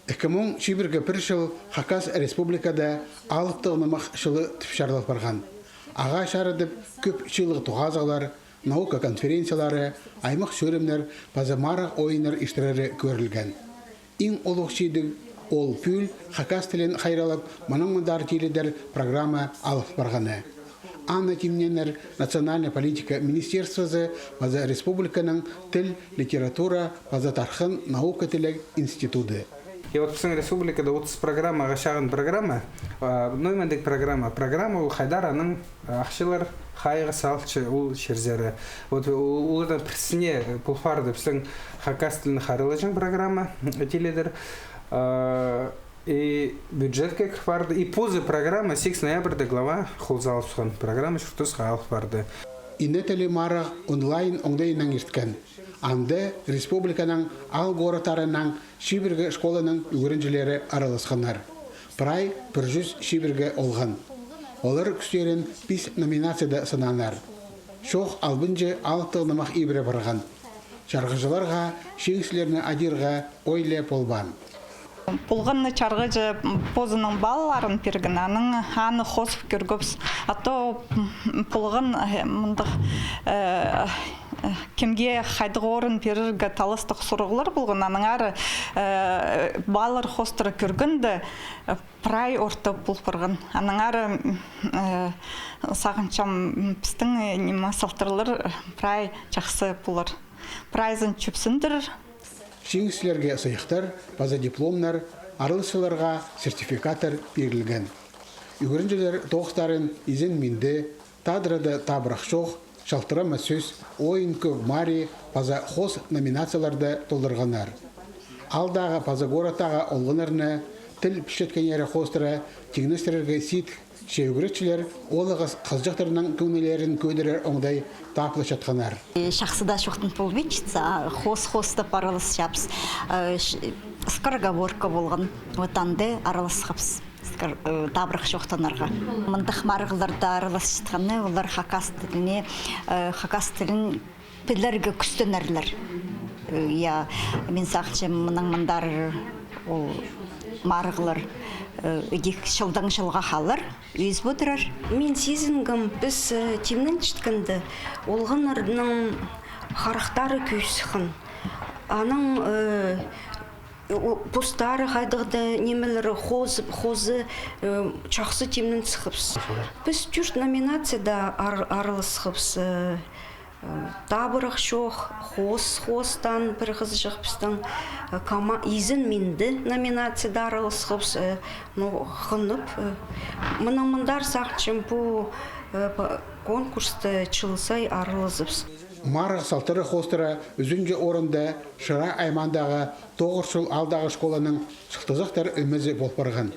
Экомон Шиберге Пиршил Хакас Республикада алты онамақ шылы тіпшарлық барған. Аға шарыдып көп шылық туғазалар, наука конференциялары, аймақ сөремнер, базамарық ойыныр іштірері көрілген. Иң олық шейдің ол пүл Хакас тілін қайралып, мұның мұндар теледер программа алып барғаны. Анна Тимненер Национальная политика министерствосы база республиканың тіл, литература, база тархын наука тілі институты. И вот в республике отыз программа, ғашағын программа, нөмендік программа ол Хайдараның ақшылар хайғы салчы ол шерзері. Вот олардан пірсіне пұлфарды біздің Хакас тілін харылыжың программа теледер. И бюджетке кварды. И позы программа 6 ноябрьда глава холзалысқан программа шұртыз ғалық барды. Инетелі марық онлайн оңдайынан ерткен. Анды республиканың ал горатарынан Шиберге школаның үйренжілері араласқанар. Прай 100 Шиберге олған. Олар күстерін 5 номинацияда сынанар. Шоқ албынжы алтығынымақ ибірі барған. Шарғыжыларға, шеңсілеріне адирға ойле полбан. Пулганны чаргыжы позының балаларын пергінаның аны хосып көргөпс. Ато пулган мындық кемге хайдығы орын періргі талыстық сұрғылар болған. Аның ары балар хостыры көргінді прай орты пулпырғын. Аның ары сағынчам пістің масалтырлар прай жақсы пулар. Прайзын чөпсіндір. Шеңсілерге сайықтар, база дипломнар, арылысыларға сертификатар берілген. Үйгірінжілер тоқтарын изен мінді, тадырады табырақ шоқ, шалтырама сөз, ойын көк мари, база хос номинацияларды толырғанар. Алдағы база горатаға олғынарны, тіл пішеткенері хостыра, тегіністерерге сит, шеугіретшілер олығыз қазжақтарының көңілерін көдірер оңдай тапылы жатқанар. Шақсыда шоқтын полбечіца, хос-хосты аралыс шапс, скороговорка болған, отанды аралыс қапс. Табырық шоқтанарға. Мындық марғыларды аралас жатқаны, олар Хакас тілін пілерге күстенерлер. Мен сақчы мұның мұндар марғылар үдек шылдан шылға қалыр, өз бұдырар. Мен сезінгім біз темнен чіткінді, олғын ұрдың қарықтары күйсіқін. Аның постары қайдығды немелері қозы чақсы темнен сықыпс. Біз түрт номинацияда арылысқыпс. Табырық шоқ, хостан бір қыз жықпыстың изін менді номинацияда аралысқыпс, қынып. Мұндар сақчым бұл конкурсты чылысай аралызыпс. Марық салтыры хостыра үзінже орында Шыра аймандағы 9 жыл алдағы школаның шықтызықтар өмізі болып барған.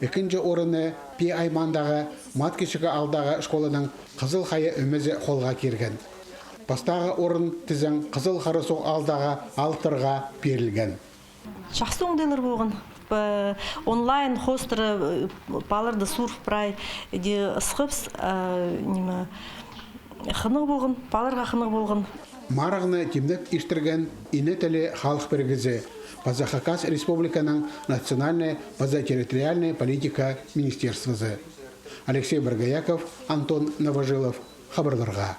Екінші орыны Пи аймандағы Маткешігі алдағы школаның қызыл қайы өмізі қолға керген. Бастағы орын тізің қызыл қарысоқ алдағы алтырға берілген. Жақсы оңдайлар болған. Онлайн хостыры баларды сурф прай де ысқыпс, қынық болған, баларға қынық болған. Марағыны темдік іштірген инетелі халық біргізі. База Хакас Республиканың национальная база территориальная политика министерствосы. Алексей Баргаяков, Антон Новожилов. Хабарларға.